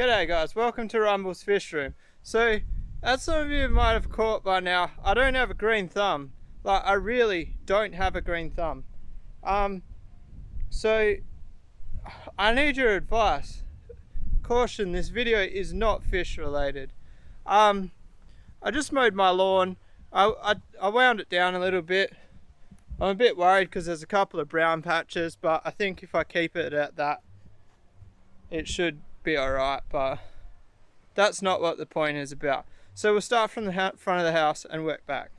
G'day guys, welcome to Rumble's Fish Room. So, as some of you might have caught by now, I don't have a green thumb. Like, I really don't have a green thumb. So, I need your advice. Caution, this video is not fish related. I just mowed my lawn. I wound it down a little bit. I'm a bit worried because there's a couple of brown patches, but I think if I keep it at that, it should be alright, but that's not what the point is about. So we'll start from the front of the house and work back.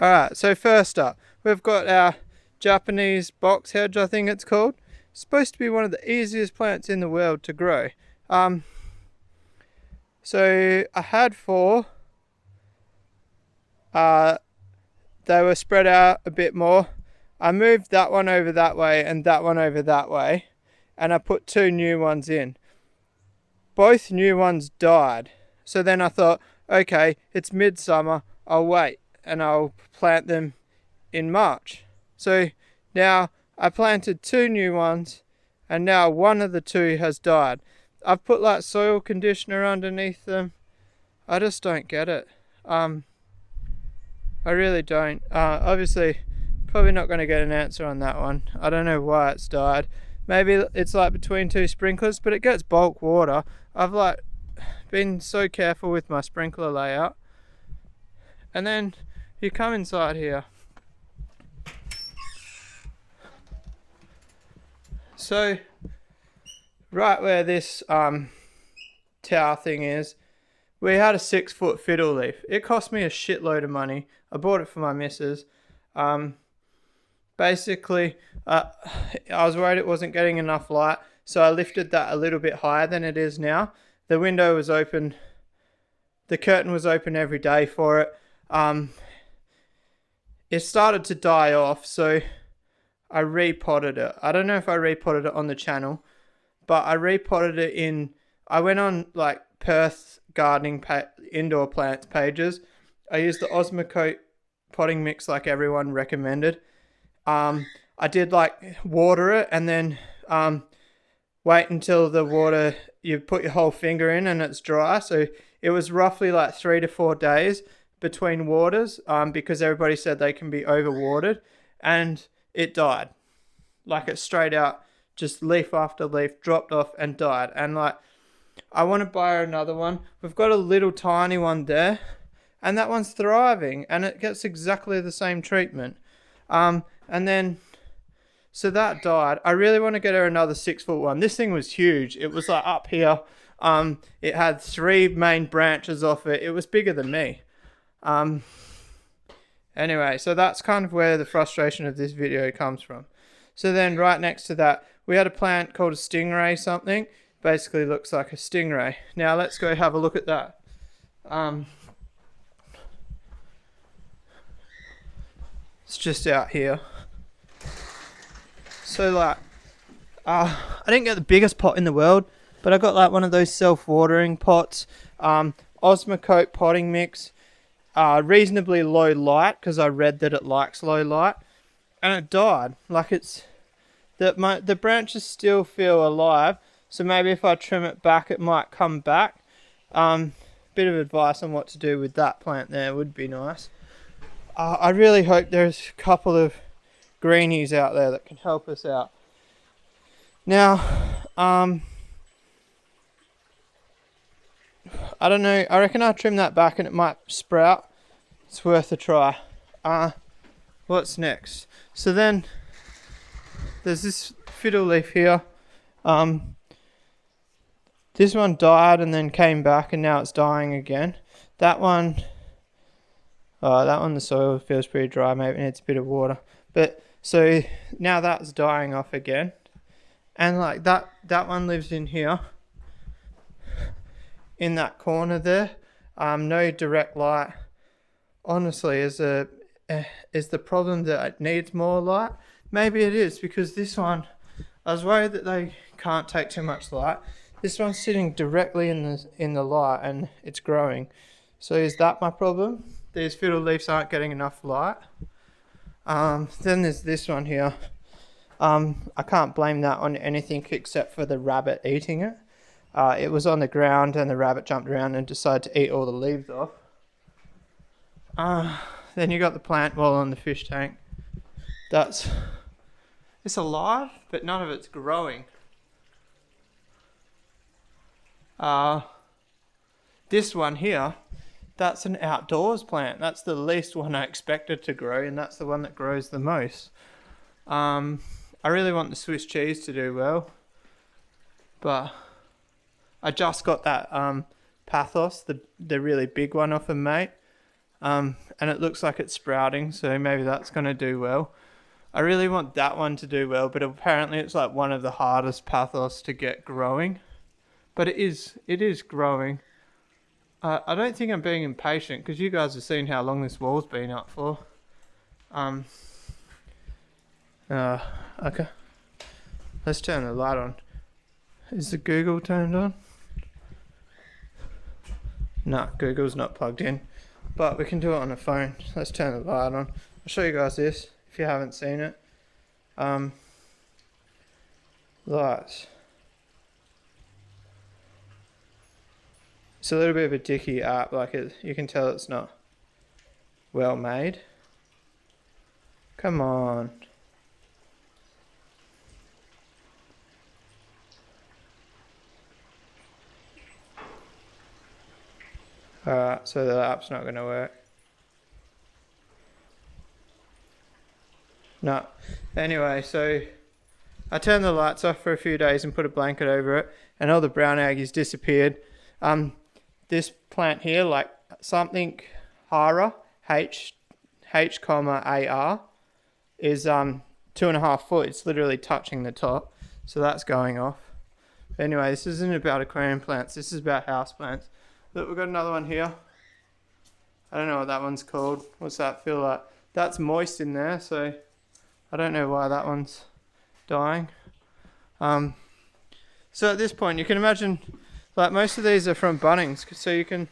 Alright, so first up, we've got our Japanese box hedge, I think it's called. It's supposed to be one of the easiest plants in the world to grow. So I had 4. They were spread out a bit more. I moved that one over that way and that one over that way, and I put 2 new ones in. Both new ones died. So then I thought, okay, it's midsummer, I'll wait and I'll plant them in March. So now I planted 2 new ones and now one of the 2 has died. I've put like soil conditioner underneath them. I just don't get it. I really don't. Obviously, probably not going to get an answer on that one. I don't know why it's died. Maybe it's like between 2 sprinklers, but it gets bulk water. I've like been so careful with my sprinkler layout. And then you come inside here. So right where this tower thing is, we had a 6-foot fiddle leaf. It cost me a shitload of money. I bought it for my missus. Basically, I was worried it wasn't getting enough light, so I lifted that a little bit higher than it is now. The window was open, the curtain was open every day for it. It started to die off, so I repotted it. I don't know if I repotted it on the channel, but I repotted it in, I went on like Perth gardening indoor plants pages. I used the Osmocote potting mix like everyone recommended. I did like water it and then wait until the water, you put your whole finger in and it's dry. So it was roughly like 3 to 4 days between waters, because everybody said they can be overwatered, and it died. Like it straight out, just leaf after leaf dropped off and died. And like, I want to buy another one. We've got a little tiny one there, and that one's thriving and it gets exactly the same treatment. And then, so that died. I really want to get her another 6-foot one. This thing was huge. It was like up here. It had 3 main branches off it. It was bigger than me. Anyway, so that's kind of where the frustration of this video comes from. So then right next to that, we had a plant called a stingray something. Basically looks like a stingray. Now let's go have a look at that. It's just out here. So like, I didn't get the biggest pot in the world, but I got like one of those self-watering pots. Osmocote potting mix. Reasonably low light, because I read that it likes low light. And it died. Like it's, the branches still feel alive. So maybe if I trim it back, it might come back. Bit of advice on what to do with that plant there would be nice. I really hope there's a couple of greenies out there that can help us out. Now, I don't know. I reckon I'll trim that back and it might sprout. It's worth a try. What's next? So then, there's this fiddle leaf here. This one died and then came back, and now it's dying again. That one, the soil feels pretty dry. Maybe it needs a bit of water. But so now that's dying off again, and like that one lives in here, in that corner there. No direct light. Honestly, is the problem that it needs more light? Maybe it is, because this one, I was worried that they can't take too much light. This one's sitting directly in the light and it's growing. So is that my problem? These fiddle leaves aren't getting enough light. Then there's this one here. I can't blame that on anything except for the rabbit eating it. It was on the ground and the rabbit jumped around and decided to eat all the leaves off. Then you got the plant wall on the fish tank. It's alive, but none of it's growing. This one here, that's an outdoors plant. That's the least one I expected to grow, and that's the one that grows the most. I really want the Swiss cheese to do well, but I just got that Pathos, the really big one off a mate, and it looks like it's sprouting, so maybe that's going to do well. I really want that one to do well, but apparently it's like one of the hardest Pathos to get growing. But it is growing. I don't think I'm being impatient, because you guys have seen how long this wall's been up for. Okay. Let's turn the light on. Is the Google turned on? No, Google's not plugged in. But we can do it on a phone. Let's turn the light on. I'll show you guys this, if you haven't seen it. Lights. It's a little bit of a dicky app, you can tell it's not well made. Come on. Alright, so the app's not going to work. No. Anyway, so I turned the lights off for a few days and put a blanket over it, and all the brown algae disappeared. This plant here, like something Hara, H-AR, is 2.5 foot. It's literally touching the top, so that's going off. Anyway, this isn't about aquarium plants. This is about house plants. Look, we've got another one here. I don't know what that one's called. What's that feel like? That's moist in there, so I don't know why that one's dying. So at this point, you can imagine, like, most of these are from Bunnings, so you can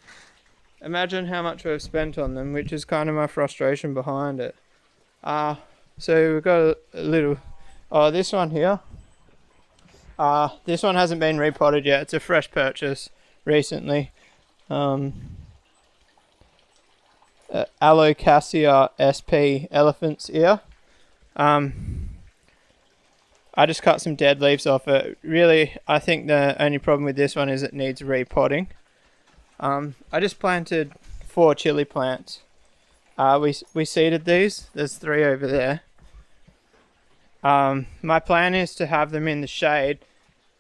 imagine how much we've spent on them, which is kind of my frustration behind it. So we've got a little, this one here. This one hasn't been repotted yet. It's a fresh purchase recently. Alocasia sp elephant's ear. I just cut some dead leaves off it. Really, I think the only problem with this one is it needs repotting. I just planted 4 chili plants. We seeded these. There's 3 over there. My plan is to have them in the shade.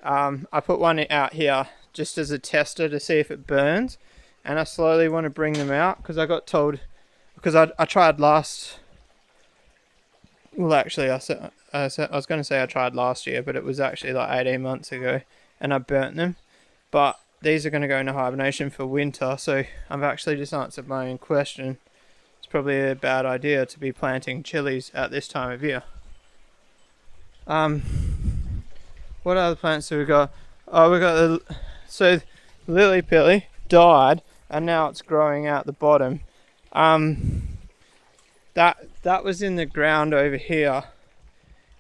I put one out here just as a tester to see if it burns, and I slowly want to bring them out, because I got told, because I tried last, well actually I was going to say I tried last year, but it was actually like 18 months ago, and I burnt them. But these are going to go into hibernation for winter, so I've actually just answered my own question. It's probably a bad idea to be planting chilies at this time of year. What other plants do we got? Oh, we got so lily pilly died, and now it's growing out the bottom. That was in the ground over here,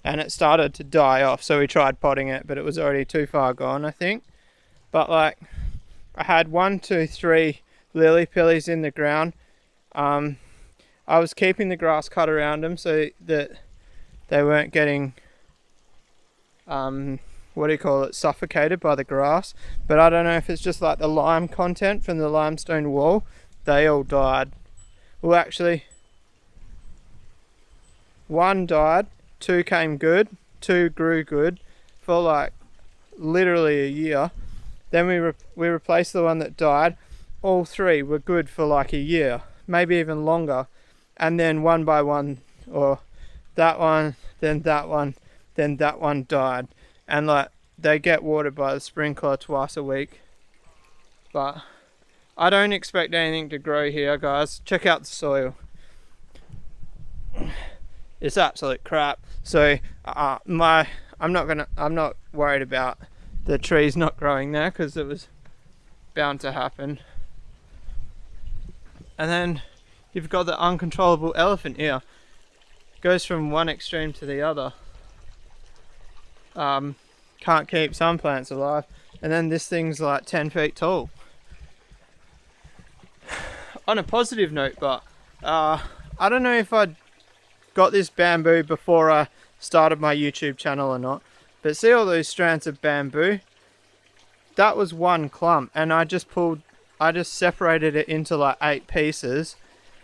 and it started to die off, so we tried potting it, but it was already too far gone, I think. But like, I had 1, 2, 3 lily pillies in the ground. I was keeping the grass cut around them so that they weren't getting suffocated by the grass. But I don't know if it's just like the lime content from the limestone wall. They all died. Well, actually, 1 died, 2 came good, 2 grew good for like literally a year. Then we replaced the one that died. All 3 were good for like a year, maybe even longer. And then one by one, or that one, then that one, then that one died. And like, they get watered by the sprinkler twice a week. But I don't expect anything to grow here, guys. Check out the soil. It's absolute crap. So I'm not worried about the trees not growing there, because it was bound to happen. And then you've got the uncontrollable elephant ear. Goes from one extreme to the other. Can't keep some plants alive. and then this thing's like 10 feet tall. On a positive note, but I don't know if I got this bamboo before I started my YouTube channel or not, but see all those strands of bamboo? That was one clump, and I just separated it into like 8 pieces,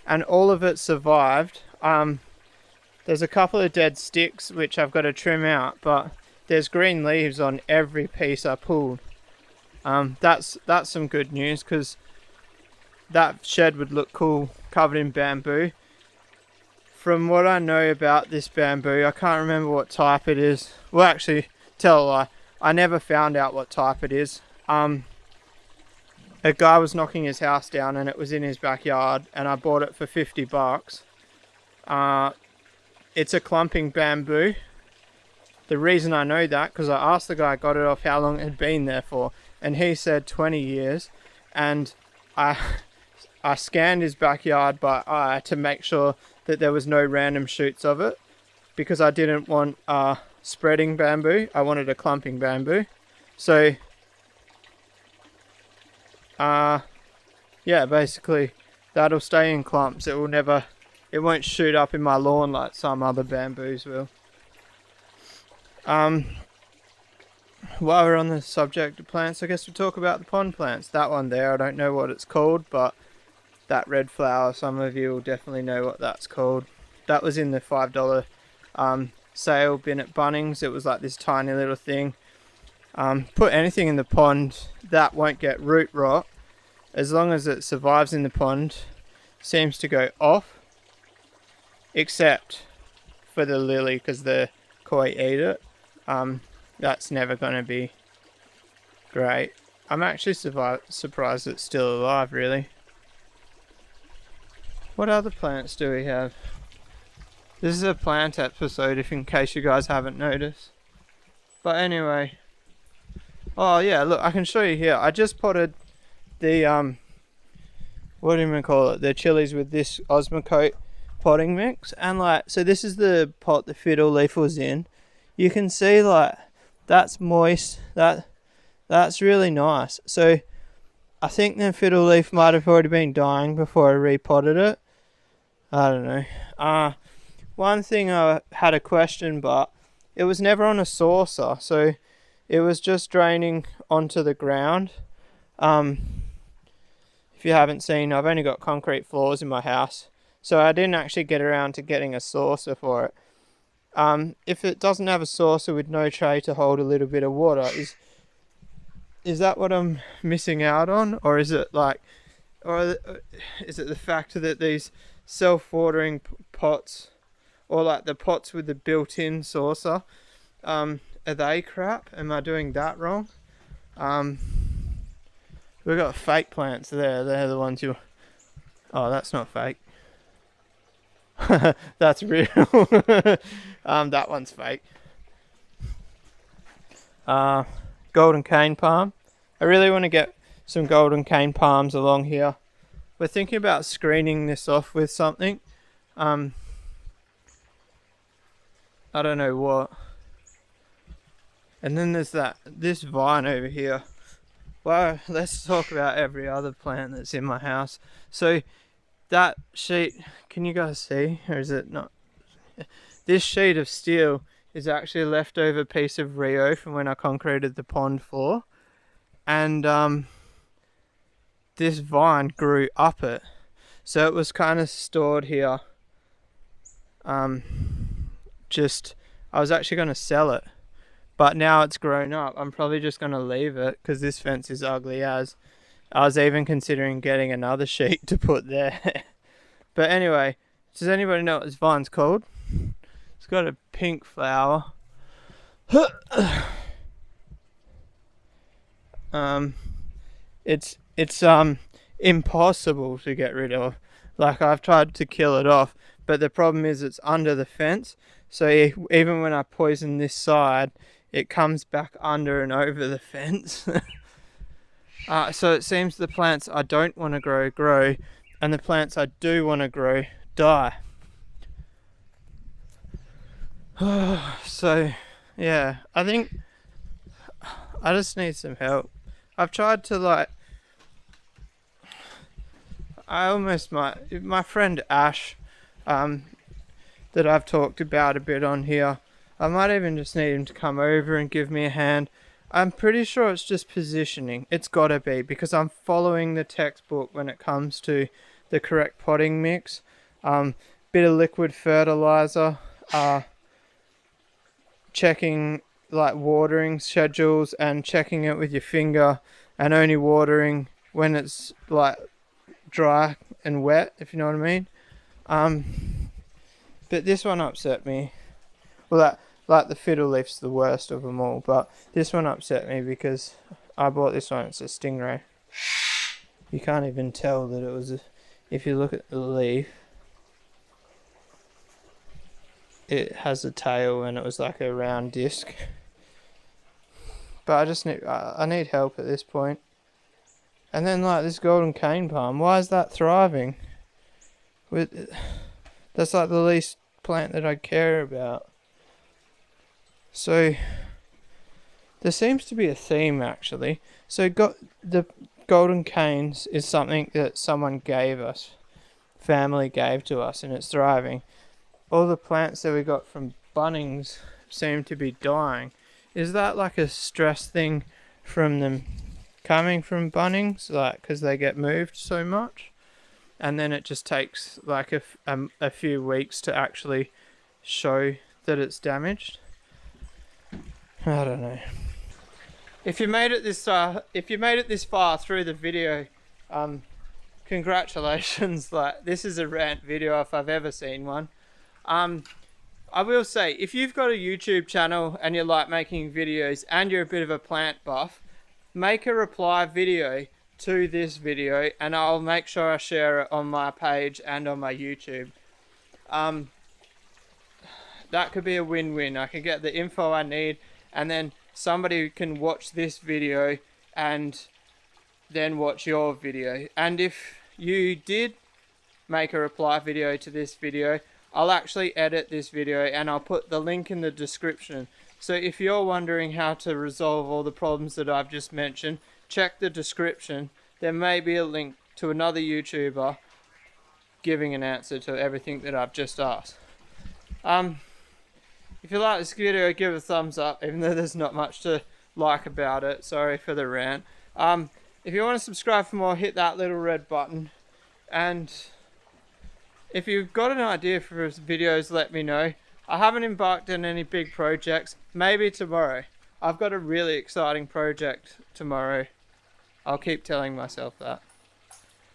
and all of it survived. There's a couple of dead sticks which I've got to trim out, but there's green leaves on every piece I pulled. That's some good news, because that shed would look cool covered in bamboo. From what I know about this bamboo, I can't remember what type it is. Well, actually, tell a lie, I never found out what type it is. A guy was knocking his house down and it was in his backyard, and I bought it for 50 bucks. It's a clumping bamboo. The reason I know that, because I asked the guy I got it off how long it had been there for, and he said 20 years. And I scanned his backyard to make sure that there was no random shoots of it, because I didn't want spreading bamboo. I wanted a clumping bamboo. So yeah, basically that'll stay in clumps. It won't shoot up in my lawn like some other bamboos will. While we're on the subject of plants, I guess we'll talk about the pond plants. That one there, I don't know what it's called, but that red flower, some of you will definitely know what that's called. That was in the $5 sale bin at Bunnings. It was like this tiny little thing. Put anything in the pond that won't get root rot, as long as it survives in the pond, seems to go off, except for the lily, because the koi eat it. That's never going to be great. I'm actually surprised it's still alive, really. What other plants do we have? This is a plant episode, if in case you guys haven't noticed. But anyway. Oh yeah, look, I can show you here. I just potted the, what do you call it? The chilies with this Osmocote potting mix. And like, so this is the pot the fiddle leaf was in. You can see like, that's moist. That's really nice. So I think the fiddle leaf might have already been dying before I repotted it. I don't know. One thing I had a question, but it was never on a saucer, so it was just draining onto the ground. If you haven't seen, I've only got concrete floors in my house, so I didn't actually get around to getting a saucer for it. If it doesn't have a saucer with no tray to hold a little bit of water, is that what I'm missing out on? Or is it like, or is it the fact that these self-watering pots, or like the pots with the built-in saucer, are they crap? Am I doing that wrong? We've got fake plants there. They're the ones you... Oh, that's not fake. That's real. That one's fake. Golden cane palm. I really want to get some golden cane palms along here. We're thinking about screening this off with something. I don't know what. And then there's this vine over here. Well, let's talk about every other plant that's in my house. So that sheet, can you guys see, or is it not? This sheet of steel is actually a leftover piece of Rio from when I concreted the pond floor. And this vine grew up it. So it was kind of stored here. I was actually going to sell it. But now it's grown up, I'm probably just going to leave it, because this fence is ugly as. I was even considering getting another sheet to put there. But anyway, does anybody know what this vine's called? It's got a pink flower. It's impossible to get rid of. Like, I've tried to kill it off, but the problem is it's under the fence. So even when I poison this side, it comes back under and over the fence. So it seems the plants I don't want to grow, and the plants I do want to grow die. So yeah, I think I just need some help. I've tried to like, my friend Ash, that I've talked about a bit on here, I might even just need him to come over and give me a hand. I'm pretty sure it's just positioning. It's gotta be, because I'm following the textbook when it comes to the correct potting mix. Bit of liquid fertilizer, checking like watering schedules and checking it with your finger, and only watering when it's like dry and wet, if you know what I mean. But this one upset me. Well, like the fiddle leaf's the worst of them all, but this one upset me because I bought this one. It's a stingray. You can't even tell that it was if you look at the leaf, it has a tail and it was like a round disc. But I need help at this point. And then like this golden cane palm, why is that thriving? That's like the least plant that I care about. So there seems to be a theme actually. So the golden canes is something that someone gave us, family gave to us, and it's thriving. All the plants that we got from Bunnings seem to be dying. Is that like a stress thing from them coming from Bunnings, like because they get moved so much, and then it just takes like a few weeks to actually show that it's damaged? I don't know. If you made it this far through the video, congratulations. Like, this is a rant video if I've ever seen one. I will say, if you've got a YouTube channel and you like making videos and you're a bit of a plant buff, make a reply video to this video and I'll make sure I share it on my page and on my YouTube. That could be a win-win. I can get the info I need, and then somebody can watch this video and then watch your video. And if you did make a reply video to this video, I'll actually edit this video and I'll put the link in the description. So if you're wondering how to resolve all the problems that I've just mentioned, check the description. There may be a link to another YouTuber giving an answer to everything that I've just asked. If you like this video, give it a thumbs up, even though there's not much to like about it. Sorry for the rant. If you want to subscribe for more, hit that little red button. And if you've got an idea for videos, let me know. I haven't embarked on any big projects. Maybe tomorrow. I've got a really exciting project tomorrow. I'll keep telling myself that.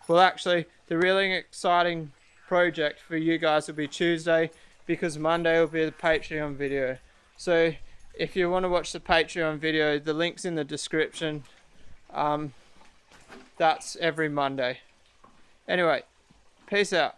Well, actually, the really exciting project for you guys will be Tuesday, because Monday will be the Patreon video. So if you want to watch the Patreon video, the link's in the description. That's every Monday. Anyway, peace out.